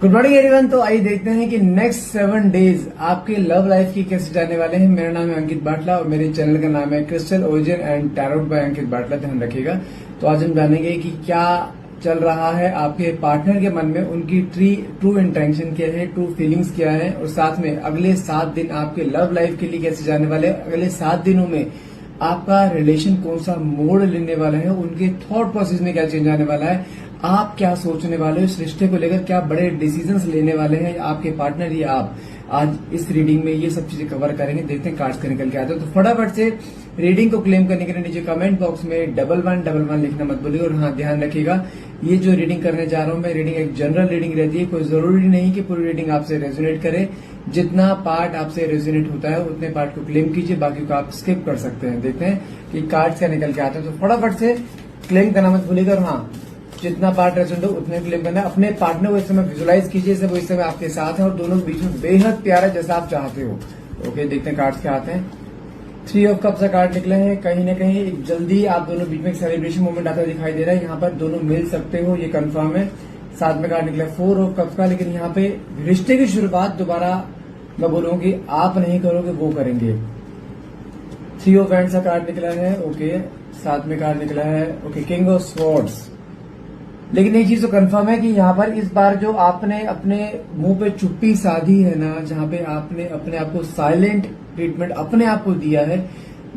Good morning everyone. तो आइए देखते हैं कि नेक्स्ट 7 डेज आपके लव लाइफ की कैसे जाने वाले हैं। मेरा नाम है अंकित बाटला और मेरे चैनल का नाम है crystal origin and tarot by Ankit Batla. ध्यान रखिएगा। तो आज हम जानेंगे कि क्या चल रहा है आपके पार्टनर के मन में, उनकी ट्रू इंटेंशन क्या है, ट्रू फीलिंग्स क्या है, और साथ में अगले 7 दिन आपके लव लाइफ के लिए कैसे जाने वाले हैं। अगले 7 दिनों में आपका रिलेशन कौन सा मोड़ लेने वाला है, उनके थॉट प्रोसेस में क्या चेंज आने वाला है, आप क्या सोचने वाले हो, इस रिश्ते को लेकर क्या बड़े डिसीजंस लेने वाले हैं आपके पार्टनर या आप। आज इस रीडिंग में ये सब चीजें कवर करेंगे। देखते हैं कार्ड्स का निकल के आते हैं। तो फटाफट से रीडिंग को क्लेम करने के लिए नीचे कमेंट बॉक्स में 1111 लिखना मत भूलिए। और हाँ, ध्यान रखिएगा, ये जो रीडिंग करने जा रहा हूँ मैं, रीडिंग एक जनरल रीडिंग रहती है। कोई जरूरी नहीं कि पूरी रीडिंग आपसे रेजोनेट करे। जितना पार्ट आपसे रेजोनेट होता है उतने पार्ट को क्लेम कीजिए, बाकी को आप स्किप कर सकते हैं। देखते हैं कि कार्ड्स क्या निकल के आते हैं। तो फटाफट से क्लेम करना मत भूलिएगा। और हाँ, जितना पार्ट रेजोनेट हो उतने क्लेम करना है। अपने पार्टनर को इस समय विजुलाइज कीजिए, जैसे वो इस समय आपके साथ है और दोनों के बीच में बेहद प्यारा जैसा आप चाहते हो। ओके, देखते हैं कार्ड्स क्या आते हैं। 3 ऑफ कप्स का कार्ड निकले हैं। कहीं ना कहीं जल्दी आप दोनों बीच में एक सेलिब्रेशन मोमेंट आता दिखाई दे रहा है। यहाँ पर दोनों मिल सकते हो, ये कंफर्म है। साथ में कार्ड निकला 4 ऑफ कप्स का, लेकिन यहाँ पे रिश्ते की शुरुआत दोबारा मैं बोलूंगा कि आप नहीं करोगे, वो करेंगे। 3 ऑफ वैंड्स का कार्ड निकला है। ओके, साथ में कार्ड निकला है ओके किंग ऑफ स्वॉर्ड्स। लेकिन एक चीज तो कंफर्म है कि यहाँ पर इस बार जो आपने अपने मुंह पे चुप्पी साधी है ना, जहाँ पे आपने अपने आप को साइलेंट ट्रीटमेंट अपने आप को दिया है,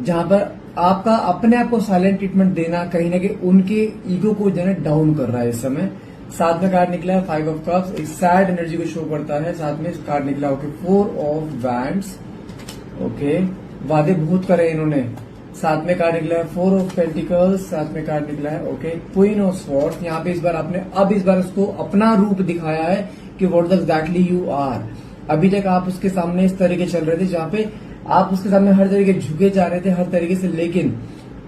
जहाँ पर आपका अपने आप को साइलेंट ट्रीटमेंट देना कहीं ना कहीं उनके ईगो को जो है डाउन कर रहा है इस समय। साथ में कार्ड निकला है 5 ऑफ कप्स, एक सैड एनर्जी को शो करता है। साथ में कार्ड निकला ओके 4 ऑफ वैंड्स। ओके, वादे बहुत करे इन्होंने। साथ में कार्ड निकला है 4 ऑफ पेंटिकल्स। साथ में कार्ड निकला है ओके क्वीन ऑफ स्वॉर्ड्स। यहाँ पे इस बार आपने इस बार उसको अपना रूप दिखाया है कि व्हाट एग्जैक्टली यू आर। अभी तक आप उसके सामने इस तरीके चल रहे थे, जहाँ पे आप उसके सामने हर तरीके झुके जा रहे थे हर तरीके से, लेकिन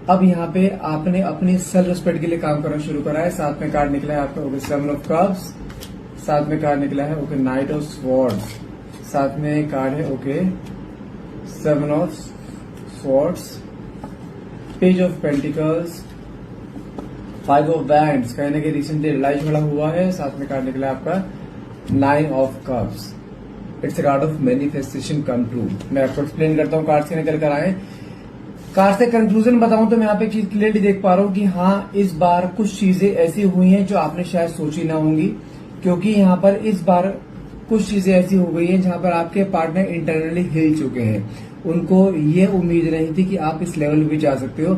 अब यहाँ पे आपने अपनी सेल्फ रिस्पेक्ट के लिए काम करना शुरू करा है। साथ में कार्ड निकला है आपका ओके 7 ऑफ कप्स। साथ में कार्ड निकला है ओके नाइट ऑफ स्वॉर्ड्स। साथ में कार्ड है okay 7 of swords, page of pentacles, 5 of wands. कहीं ना कहीं रिसेंटली रिलाइज बड़ा हुआ है। साथ में कार्ड निकला है आपका 9 of cups. It's a card of manifestation come true. मैं आपको एक्सप्लेन करता हूँ कार्ड से निकल कर आए। कार्ड से कंक्लूजन बताऊं तो मैं यहाँ पे एक चीज क्लियरली देख पा रहा हूँ कि हाँ, इस बार कुछ चीजें ऐसी हुई हैं जो आपने शायद सोची ना होंगी, क्योंकि यहाँ पर इस बार कुछ चीजें ऐसी हो गई हैं जहां पर आपके पार्टनर इंटरनली हिल चुके हैं। उनको ये उम्मीद नहीं थी कि आप इस लेवल पे जा सकते हो।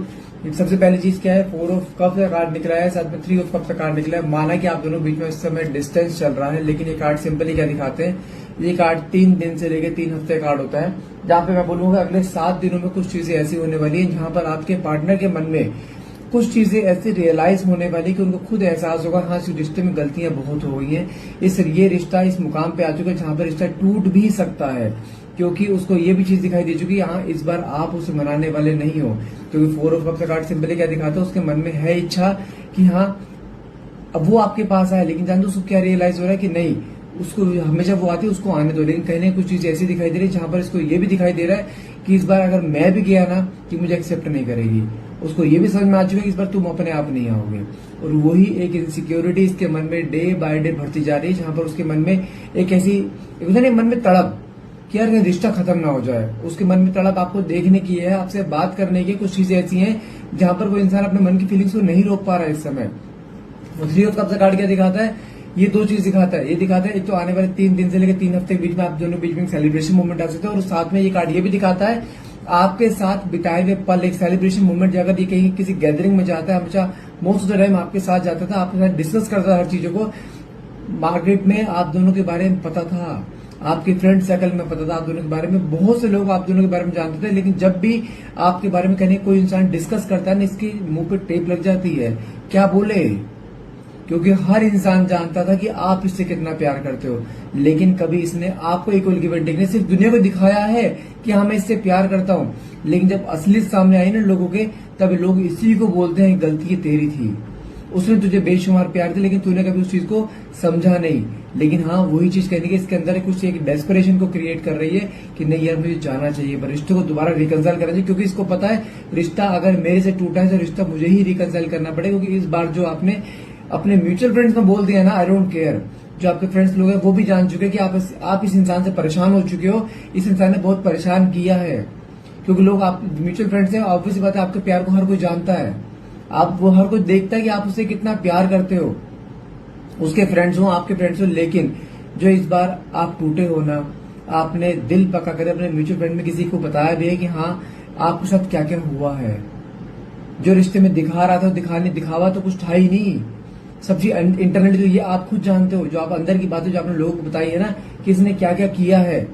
सबसे पहली चीज क्या है, 4 ऑफ कप्स का कार्ड निकला है। साथ में 3 ऑफ कप्स का कार्ड निकला है। माना कि आप दोनों बीच में इस समय डिस्टेंस चल रहा है, लेकिन ये कार्ड सिंपली क्या दिखाते हैं, ये कार्ड 3 दिन से लेकर 3 हफ्ते का कार्ड होता है, जहां पे मैं बोलूंगा अगले 7 दिनों में कुछ चीजें ऐसी होने वाली है जहां पर आपके पार्टनर के मन में कुछ चीजें ऐसी रियलाइज होने वाली कि उनको खुद एहसास होगा हाँ, इस रिश्ते में गलतियां बहुत हो गई हैं। ये रिश्ता इस मुकाम पे आ चुका है जहां पर रिश्ता टूट भी सकता है, क्योंकि उसको ये भी चीज दिखाई दे चुकी है हाँ, इस बार आप उसे मनाने वाले नहीं हो। क्योंकि 4 ऑफ कप्स का कार्ड सिंपली क्या दिखाता है, उसके मन में है इच्छा कि हाँ, अब वो आपके पास आए, लेकिन जान दो उसको क्या रियलाइज हो रहा है कि नहीं, उसको हमेशा वो आती है उसको आने दो। लेकिन कहीं ना कुछ चीज ऐसी दिखाई दे रही है जहां पर इसको ये भी दिखाई दे रहा है कि इस बार अगर मैं भी गया ना कि मुझे एक्सेप्ट नहीं करेगी। उसको ये भी समझ में आ चुका है कि इस बार तुम अपने आप नहीं आओगे। और वही एक इनसिक्योरिटी इसके मन में डे बाय डे बढ़ती जा रही है, जहां पर उसके मन में एक ऐसी मन में तड़प कि यार ये रिश्ता खत्म ना हो जाए। उसके मन में तड़प आपको देखने की है, आपसे बात करने की। कुछ चीजें ऐसी हैं जहां पर वो इंसान अपने मन की फीलिंग्स को नहीं रोक पा रहा है इस समय। 3 ऑफ कप्स का कार्ड क्या दिखाता है, ये 2 चीज दिखाता है। ये दिखाता है एक तो आने वाले 3 दिन से लेकर 3 हफ्ते के बीच में आप दोनों बीच में सेलिब्रेशन मोमेंट आ सकते हैं। और साथ में ये कार्ड ये भी दिखाता है आपके साथ बिताए हुए पल, एक सेलिब्रेशन मोमेंट। अगर ये कहीं किसी गैदरिंग में जाता है, हमेशा मोस्ट ऑफ द टाइम आपके साथ जाता था, आपके साथ डिस्कस करता था हर चीजों को। मार्केट में आप दोनों के बारे में पता था, आपके फ्रेंड सर्कल में पता था आप दोनों के बारे में, बहुत से लोग आप दोनों के बारे में जानते थे। लेकिन जब भी आपके बारे में कहने कोई इंसान डिस्कस करता है ना, इसके मुंह पे टेप लग जाती है, क्या बोले, क्योंकि हर इंसान जानता था कि आप इससे कितना प्यार करते हो। लेकिन कभी इसने आपको इक्वल गिव एंड टेक ने सिर्फ दुनिया को दिखाया है कि हाँ, मैं इससे प्यार करता हूँ, लेकिन जब असलियत सामने आई ना लोगों के, तब लोग इसी को बोलते हैं गलती तेरी थी, उसने तुझे बेशुमार प्यार दिया लेकिन तूने कभी उस चीज को समझा नहीं। लेकिन हाँ, वही चीज कहने की इसके अंदर कुछ एक डेस्परेशन को क्रिएट कर रही है कि नहीं यार, मुझे जाना चाहिए, पर रिश्ते को दोबारा रिकंसाइल करना चाहिए। क्योंकि इसको पता है रिश्ता अगर मेरे से टूटा है तो रिश्ता मुझे ही रिकंसाइल करना पड़ेगा। क्योंकि इस बार जो आपने अपने म्यूचुअल फ्रेंड्स में बोल दिया ना आई डोंट केयर, जो आपके फ्रेंड्स लोग हैं वो भी जान चुके हैं कि आप इस इंसान से परेशान हो चुके हो, इस इंसान ने बहुत परेशान किया है। क्योंकि लोग आप म्यूचुअल फ्रेंड्स हैं, ऑब्वियस बात है आपके प्यार को हर कोई जानता है, आप वो हर कोई देखता है कि आप उससे कितना प्यार करते हो, उसके फ्रेंड्स हो आपके फ्रेंड्स हो। लेकिन जो इस बार आप टूटे हो ना, आपने दिल पका कर अपने म्यूचुअल फ्रेंड में किसी को बताया भी है कि हाँ आपके साथ क्या क्या हुआ है। जो रिश्ते में दिखा रहा था दिखावा तो कुछ था ही नहीं, सब चीज इंटरनेट जो ये आप खुद जानते हो, जो आप अंदर की बातें जो आपने लोगों को बताई है ना कि इसने क्या क्या किया है।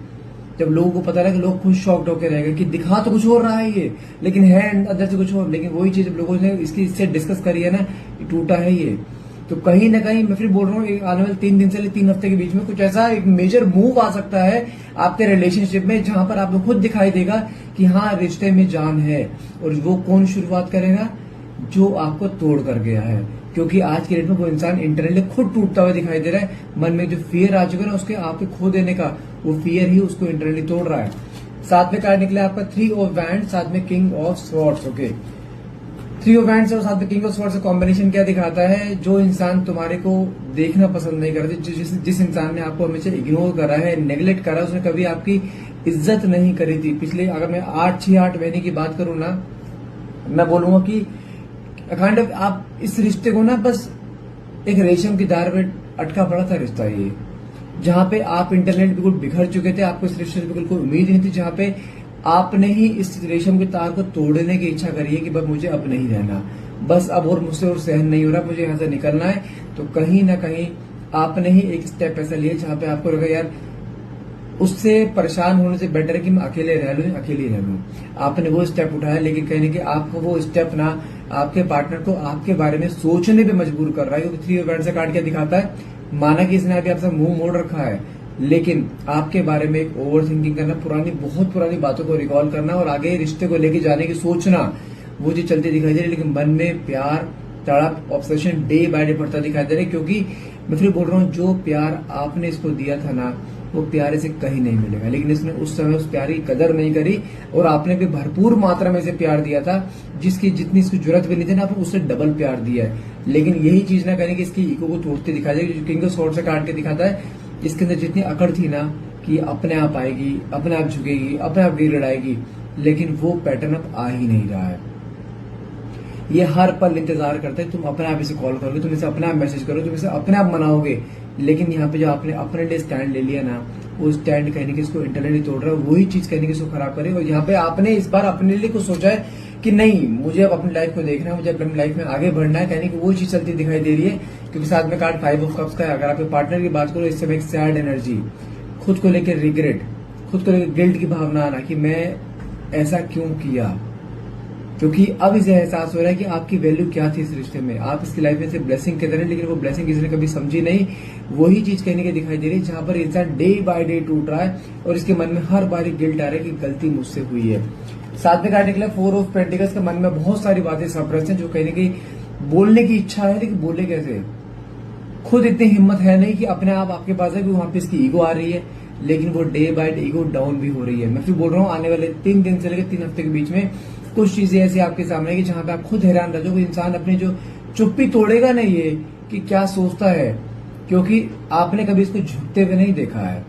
जब लोगों को पता लगा लोग खुद शॉक्ड होकर रह गए कि दिखा तो कुछ और रहा है ये, लेकिन है अंदर से कुछ और। लेकिन वही चीज लोगों ने इससे डिस्कस करी है ना, टूटा है ये। तो कहीं ना कहीं मैं फिर बोल रहा हूँ आने वाले 3 दिन से 3 हफ्ते के बीच में कुछ ऐसा एक मेजर मूव आ सकता है आपके रिलेशनशिप में, जहां पर आपको खुद दिखाई देगा कि हाँ रिश्ते में जान है। और वो कौन शुरुआत करेगा? जो आपको तोड़ कर गया है। क्योंकि आज के डेट में वो इंसान इंटरनेटली खुद टूटता हुआ दिखाई दे रहा है। मन में जो फियर आ चुका है ना उसके आपके खो देने का, वो फियर ही उसको इंटरनेटली तोड़ रहा है। साथ में कार्ड निकला आपका 3 ऑफ वैंड, साथ में king of swords. Okay, 3 of wands और साथ में किंग ऑफ स्वॉर्ड्स का कॉम्बिनेशन क्या दिखाता है? जो इंसान तुम्हारे को देखना पसंद नहीं करते, जिस इंसान ने आपको हमेशा इग्नोर करा है, नेग्लेक्ट करा, उसने कभी आपकी इज्जत नहीं करी थी। पिछले अगर मैं 8 महीने की बात करूं ना, मैं बोलूंगा कि काइंड ऑफ आप इस रिश्ते को ना बस एक रेशम की तार में अटका पड़ा था रिश्ता ये, जहां पे आप इंटरनेट बिल्कुल बिखर चुके थे, आपको इस रिश्ते से बिल्कुल कोई उम्मीद नहीं थी, जहां पे आपने ही इस रेशम की तार को तोड़ने की इच्छा करी है कि बस मुझे अब नहीं रहना, बस अब और मुझसे और सहन नहीं हो रहा, मुझे यहाँ से निकलना है। तो कहीं ना कहीं आपने ही एक स्टेप ऐसा लिया जहां पे आपको लगा यार उससे परेशान होने से बेटर है कि मैं अकेले रह लूं। आपने वो स्टेप उठाया, लेकिन कहीं ना कहीं आपको वो स्टेप ना आपके पार्टनर को आपके बारे में सोचने पे मजबूर कर रहा है। क्योंकि 3 ऑफ वैंड्स से कार्ड क्या दिखाता है? माना कि इसने अभी आपसे मुंह मोड़ रखा है, लेकिन आपके बारे में एक ओवर थिंकिंग करना, बहुत पुरानी बातों को रिकॉल करना और आगे रिश्ते को लेके जाने की सोचना, वो चीज चलती दिखाई दे रही है। लेकिन मन में प्यार, तड़प, ऑब्सेशन डे बाय डे बढ़ता दिखाई दे रहा है। क्योंकि मैं फिर बोल रहा हूँ, जो प्यार आपने इसको दिया था ना, वो प्यारे से कहीं नहीं मिलेगा। लेकिन इसने उस समय उस प्यार की कदर नहीं करी, और आपने भी भरपूर मात्रा में इसे प्यार दिया था, जिसकी जितनी इसकी जरूरत भी नहीं थी ना, आपने उससे डबल प्यार दिया है। लेकिन यही चीज ना करें कि इसकी ईगो को तोड़ते दिखा जाए। जो किंग ऑफ स्वॉर्ड से काट के दिखाता है, इसके अंदर जितनी अकड़ थी ना कि अपने आप आएगी, अपने आप झुकेगी, अपने आप गिर लड़ाएगी, लेकिन वो पैटर्न अब आ ही नहीं रहा है। ये हर पल इंतजार करते हैं, तुम अपने आप इसे कॉल करोगे, तुम इसे अपने आप मैसेज करोगे, तुम इसे अपने आप मनाओगे। लेकिन यहाँ पे जो आपने अपने लिए स्टैंड ले लिया ना, वो स्टैंड कहने की इसको इंटरनेटली तोड़ रहा है, वही चीज कहने की इसको खराब करे। और यहाँ पे आपने इस बार अपने लिए कुछ सोचा है कि नहीं, मुझे अब अपनी लाइफ को देखना है, मुझे अपनी लाइफ में आगे बढ़ना है, कहने की वो चीज चलती दिखाई दे रही है। क्योंकि साथ में कार्ड 5 ऑफ कप्स का है। अगर आपके पार्टनर की बात करो, इस समय एक सैड एनर्जी, खुद को लेकर रिग्रेट, खुद को लेकर गिल्ट की भावना आना कि मैं ऐसा क्यों किया। क्योंकि अब इसे एहसास हो रहा है कि आपकी वैल्यू क्या थी इस रिश्ते में, आप इसकी लाइफ में से ब्लेसिंग के तरह, लेकिन वो ब्लेसिंग किसी ने कभी समझी नहीं। वही चीज कहने की दिखाई दे रही है, जहां पर इंसान डे बाय डे टूट रहा है और इसके मन में हर बार गिल्ट आ रहा है कि गलती मुझसे हुई है। साथ में कार्ड निकला 4 ऑफ पेंटिकल्स का। मन में बहुत सारी बातें सप्रेस हैं, जो कहीं ना कहीं बोलने की इच्छा है, लेकिन बोले कैसे, खुद इतनी हिम्मत है नहीं कि अपने आप आपके पास है कि वहां पे इसकी ईगो आ रही है, लेकिन वो day by day ego down भी हो रही है। मैं फिर बोल रहा हूँ, आने वाले 3 दिन से लेकर 3 हफ्ते के बीच में कुछ चीजें ऐसी आपके सामने कि जहां पे आप खुद हैरान रह जाओगे। इंसान अपनी जो चुप्पी तोड़ेगा नहीं ये कि क्या सोचता है, क्योंकि आपने कभी इसको झुकते हुए नहीं देखा है।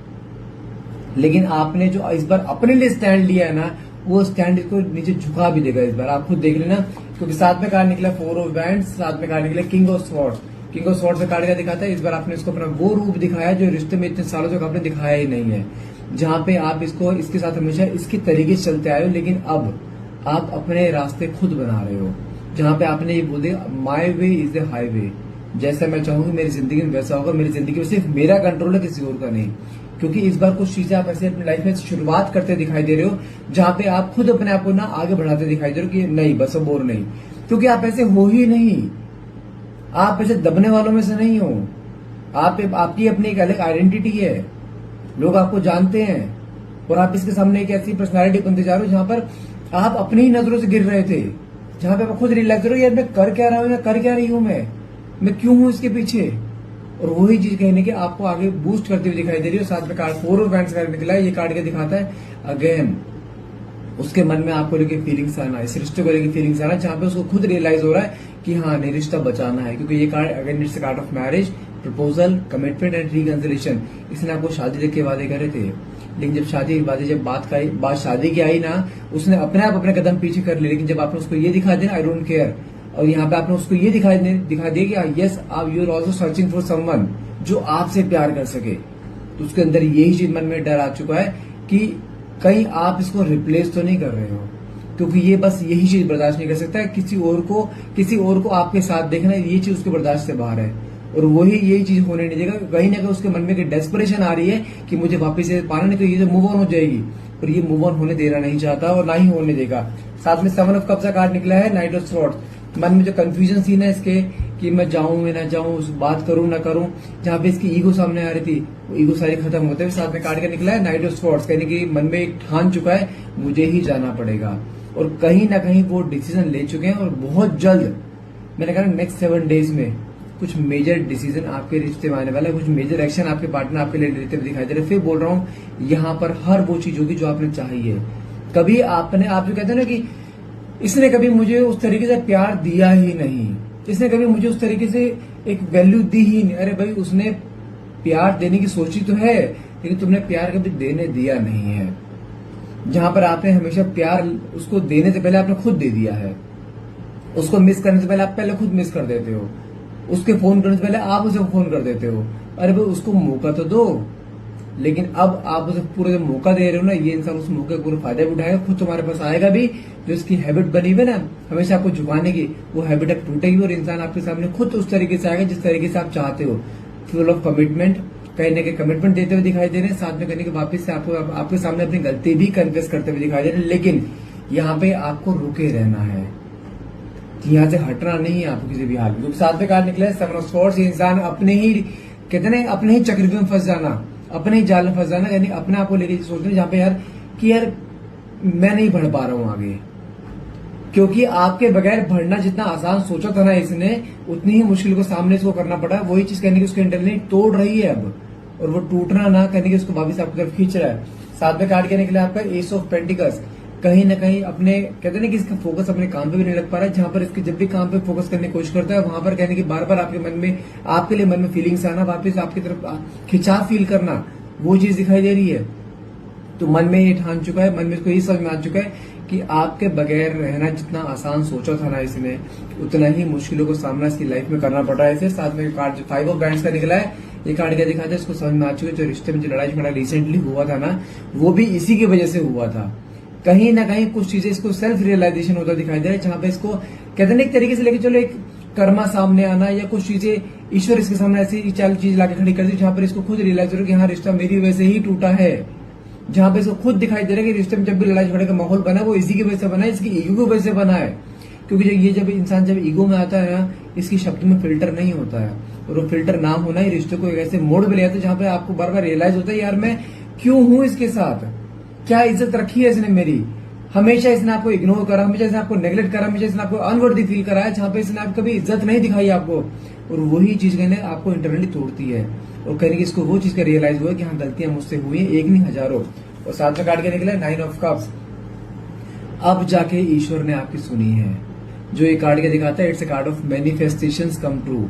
लेकिन आपने जो इस बार अपने लिए स्टैंड लिया है ना, वो स्टैंड इसको नीचे झुका भी देगा इस बार, आप खुद देख लेना। क्योंकि साथ में कार्ड निकला 4 ऑफ वैंड्स, साथ में कार्ड निकला king of swords. King of swords से कार्ड क्या दिखाता है? इस बार आपने इसको अपना वो रूप दिखाया जो रिश्ते में इतने सालों तक आपने दिखाया ही नहीं है, जहां पे आप इसको इसके साथ हमेशा इसके तरीके से चलते आए हो, लेकिन अब आप अपने रास्ते खुद बना रहे हो। जहां पे आपने ये बोल दिया, माई वे इज द हाईवे, जैसा मैं चाहूंगी मेरी जिंदगी में वैसा होगा, मेरी जिंदगी में सिर्फ मेरा कंट्रोल है, किसी और का नहीं। क्योंकि इस बार कुछ चीजें आप ऐसे अपनी लाइफ में शुरुआत करते दिखाई दे रहे हो, जहां पे आप खुद अपने आप को ना आगे बढ़ाते दिखाई दे रहे हो कि नहीं बस अब और नहीं। क्योंकि आप ऐसे हो ही नहीं, आप ऐसे दबने वालों में से नहीं हो। आपकी अपनी एक अलग आइडेंटिटी है, लोग आपको जानते हैं, और आप इसके सामने एक ऐसी पर्सनालिटी बनते जा रहे हो जहां पर आप अपनी ही नजरों से गिर रहे थे, जहां पे आप खुद रियलाइज करो यार मैं कर क्या रहा हूं, या कर क्या रही हूं, मैं क्यों हूं इसके पीछे। और वही चीज कहने की आपको आगे बूस्ट करती हुई दिखाई दे रही है। साथ में कार्ड 4 ऑफ वैंड्स कार्ड निकला है। ये कार्ड क्या दिखाता है? अगेन उसके मन में आपको लेके फीलिंग्स आना, इस रिश्ते को लेके फीलिंग्स आना, जहां पे उसको खुद रियलाइज हो रहा है कि हाँ नहीं, रिश्ता बचाना है। क्योंकि ये card again its card of marriage, proposal, commitment and reconciliation. इसने आपको शादी देख के वादे करे थे, लेकिन जब शादी के बाद जब बात शादी की आई ना, उसने अपने आप अपने कदम पीछे कर लिए। लेकिन जब आपने उसको ये दिखा दिया आई डोंट केयर, और यहाँ पे आपने उसको ये दिखा दिया कि यस आप you are also searching for someone जो आपसे प्यार कर सके, तो उसके अंदर यही चीज मन में डर आ चुका है कि कहीं आप इसको रिप्लेस तो नहीं कर रहे हो, क्योंकि ये बस यही चीज बर्दाश्त नहीं कर सकता है, किसी और को आपके साथ देखना, ये चीज उसके बर्दाश्त से बाहर है। और वही यही चीज होने नहीं देगा। कहीं ना कहीं उसके मन में एक डेस्परेशन आ रही है कि मुझे वापस से पाना, नहीं तो ये जो मूव ऑन हो जाएगी, और ये मूव ऑन होने देना नहीं चाहता और ना ही होने देगा। साथ में 7 ऑफ कप्स का कार्ड निकला है, नाइट ऑफ स्वॉर्ड्स। मन में जो कंफ्यूजन सीन है इसके कि मैं जाऊं मैं ना जाऊं, बात करूं ना करूं, जहां पे इसकी ईगो सामने आ रही थी, वो ईगो सारी खत्म होते हुए साथ में कार्ड का निकला है नाइट ऑफ स्वॉर्ड्स। कहने की मन में एक ठान चुका है मुझे ही जाना पड़ेगा, और कहीं ना कहीं वो डिसीजन ले चुके हैं। और बहुत जल्द, मैंने कहा नेक्स्ट 7 डेज में कुछ मेजर डिसीजन आपके रिश्ते में आने वाला है, कुछ मेजर एक्शन आपके पार्टनर आपके लिए लेते हुए दिखाई दे रहे। फिर बोल रहा हूं, यहाँ पर हर वो चीज होगी जो आपने चाही है। कभी आप जो कहते हैं ना कि इसने कभी मुझे उस तरीके से प्यार दिया ही नहीं, इसने कभी मुझे उस तरीके से एक वैल्यू दी ही नहीं। अरे भाई, उसने प्यार देने की सोची तो है, लेकिन तुमने प्यार कभी देने दिया नहीं है। जहां पर आपने हमेशा प्यार उसको देने से पहले आपने खुद दे दिया है, उसको मिस करने से पहले आप पहले खुद मिस कर देते हो, उसके फोन करने से पहले आप उसे फोन कर देते हो। अरे भाई, उसको मौका तो दो। लेकिन अब आप उसे पूरे जो मौका दे रहे हो ना, ये इंसान उस मौके का पूरा फायदा भी उठाएगा, खुद तुम्हारे पास आएगा भी। जो इसकी हैबिट बनी हुई है ना हमेशा आपको झुकाने की, वो हैबिट अब टूटेगी और इंसान आपके सामने खुद उस तरीके से आएगा जिस तरीके से आप चाहते हो। फुल ऑफ कमिटमेंट, कहीं ना कहीं कमिटमेंट देते हुए दिखाई दे रहे हैं, साथ में करने के वापिस से आपके सामने अपनी गलती भी कन्फेस करते हुए दिखाई दे रहे हैं। लेकिन यहाँ पे आपको रुके रहना है, यहाँ से हटना नहीं है आपको किसी भी हाल में। साथ में कार्ड निकला है 7 ऑफ स्वॉर्ड्स। इंसान अपने ही कहते ना अपने ही चक्रव्यूह में फंस जाना, अपने ही जाल में फंस जाना, यानी अपने आप को लेकर सोचना जहां पे यार मैं नहीं बढ़ पा रहा हूं आगे, क्योंकि आपके बगैर बढ़ना जितना आसान सोचा था ना इसने, उतनी ही मुश्किल को सामने इसको करना पड़ा। वही चीज कहने की उसके इंटेलिजेंस तोड़ रही है अब, और वो टूटना ना कहने की उसको वापिस आपकी तरफ खींच रहा है। साथ में कार्ड क्या निकला आपका एस ऑफ पेंटिकल्स। कहीं ना कहीं अपने कहते हैं कि इसका फोकस अपने काम पे भी नहीं लग पा रहा है। जहां पर इसके जब भी काम पे फोकस करने की कोशिश करता है, वहां पर कहने की बार बार आपके मन में, आपके लिए मन में फीलिंग्स आना, वापस आपकी तरफ खिंचाव फील करना, वो चीज दिखाई दे रही है। तो मन में ये ठान चुका है, मन में इसको ये समझ में आ चुका है कि आपके बगैर रहना जितना आसान सोचा था ना इसने, उतना ही मुश्किलों को सामना इसकी लाइफ में करना पड़ रहा है इसे। साथ में कार्ड 5 ऑफ बैंड्स का निकला है, ये कार्ड क्या दिखाता है, इसको समझ में आ चुका है जो रिश्ते में जो लड़ाई झगड़ा रिसेंटली हुआ था ना, वो भी इसी की वजह से हुआ था। कहीं ना कहीं कुछ चीजें इसको सेल्फ रियलाइजेशन होता दिखाई दे रहा है, जहां पे इसको कहते हैं एक तरीके से लेके चलो, एक कर्मा सामने आना या कुछ चीजें ईश्वर इसके सामने ऐसी चीज लाके खड़ी कर दी, जहां पर इसको खुद रियलाइज हो रहा है कि हाँ रिश्ता मेरी वजह से ही टूटा है। जहां पे इसको खुद दिखाई दे रहा है कि रिश्ते में जब भी लड़ाई झगड़े का माहौल बना वो इसी की वजह से बना है, इसकी ईगो की वजह से बना है। क्योंकि जब इंसान जब ईगो में आता है ना, इसकी शब्द में फिल्टर नहीं होता है, और वो फिल्टर ना होना ही रिश्ते को एक ऐसे मोड़ में ले आता है जहां पे आपको बार बार रियलाइज होता है यार मैं क्यों हूं इसके साथ, क्या इज्जत रखी है इसने मेरी, हमेशा इसने आपको इग्नोर करा, हमेशा इसने आपको नेग्लेक्ट करा, हमेशा इसने आपको अनवर्दी फील कराया, जहां पे इसने आपको कभी इज्जत नहीं दिखाई आपको। और वही चीज कहने आपको इंटरनली तोड़ती है, और कहने की इसको वो चीज का रियलाइज हुआ कि हाँ गलतियां मुझसे हुई है, एक नहीं हजारों। और साथ में कार्ड क्या निकला है 9 ऑफ कप्स। अब जाके ईश्वर ने आपकी सुनी है। जो ये कार्ड क्या दिखाता है, it's a card of manifestations come true.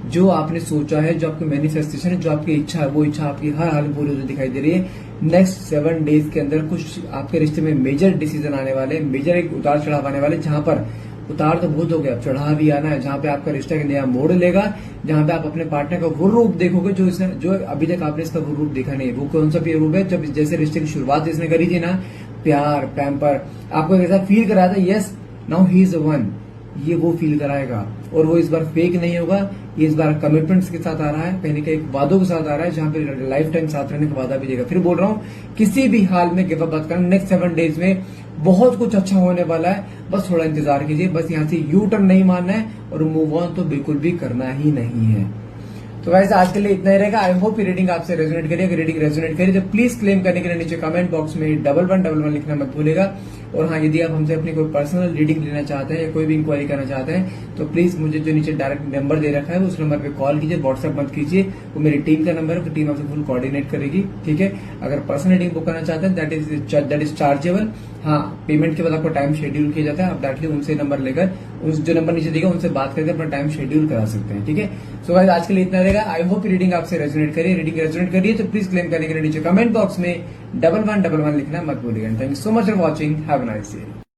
जो आपने सोचा है, जो आपकी मैनिफेस्टेशन है, जो आपकी इच्छा है, वो इच्छा आपकी हर हाल में पूरी होती दिखाई दे रही है। नेक्स्ट 7 डेज के अंदर कुछ आपके रिश्ते में मेजर डिसीजन आने वाले, मेजर एक उतार चढ़ाव आने वाले, जहां पर उतार तो बहुत हो गया, अब चढ़ाव भी आना है, जहां पे आपका रिश्ता एक नया मोड़ लेगा, जहां पे आप अपने पार्टनर का वो रूप देखोगे जो अभी तक आपने इसका वो रूप देखा नहीं। वो कौन सा रूप है, जब जैसे रिश्ते की शुरुआत इसने करी थी ना, प्यार पैम्पर आपको ऐसा फील कराया था, yes now he is the one, ये वो फील कराएगा। और वो इस बार फेक नहीं होगा, ये इस बार कमिटमेंट्स के साथ आ रहा है, कहीं ना कहीं वादों के साथ आ रहा है, जहां पे लाइफ टाइम साथ रहने का वादा भी देगा। फिर बोल रहा हूँ किसी भी हाल में गिव अप मत करना, नेक्स्ट 7 डेज में बहुत कुछ अच्छा होने वाला है, बस थोड़ा इंतजार कीजिए। बस यहाँ से यू टर्न नहीं मारना है, और मूव ऑन तो बिल्कुल भी करना ही नहीं है। तो वैसे आज के लिए इतना ही रहेगा। आई होप ये रीडिंग आपसे रेजोनेट करिए। अगर रीडिंग रेजोनेट करिए तो प्लीज क्लेम करने के लिए नीचे कमेंट बॉक्स में 1111 लिखना मत भूलेगा। और हाँ, यदि आप हमसे अपनी कोई पर्सनल रीडिंग लेना चाहते हैं या कोई भी इंक्वायरी करना चाहते हैं तो प्लीज मुझे जो नीचे डायरेक्ट नंबर दे रखा है उस नंबर पे कॉल कीजिए, व्हाट्सएप मत कीजिए। वो मेरी टीम का नंबर है, तो टीम आपसे फुल कोऑर्डिनेट करेगी, ठीक है। अगर पर्सनल रीडिंग बुक करना चाहते हैं दैट इज चार्जेबल। हाँ, पेमेंट के बाद आपको टाइम शेड्यूल किया जाता है, आप डायरेक्टली उनसे नंबर लेकर उस जो नंबर नीचे दिखेगा उनसे बात करके अपना टाइम शेड्यूल करा सकते हैं। ठीक है, सो गाइस आज के लिए इतना रहेगा। आई होप रीडिंग आपसे रेजोनेट करिए। रीडिंग रेजोनेट करिए तो प्लीज क्लेम करने के लिए नीचे कमेंट बॉक्स में 1111 लिखना मत भूलिएगा। Thank you so much for watching. Have a nice day.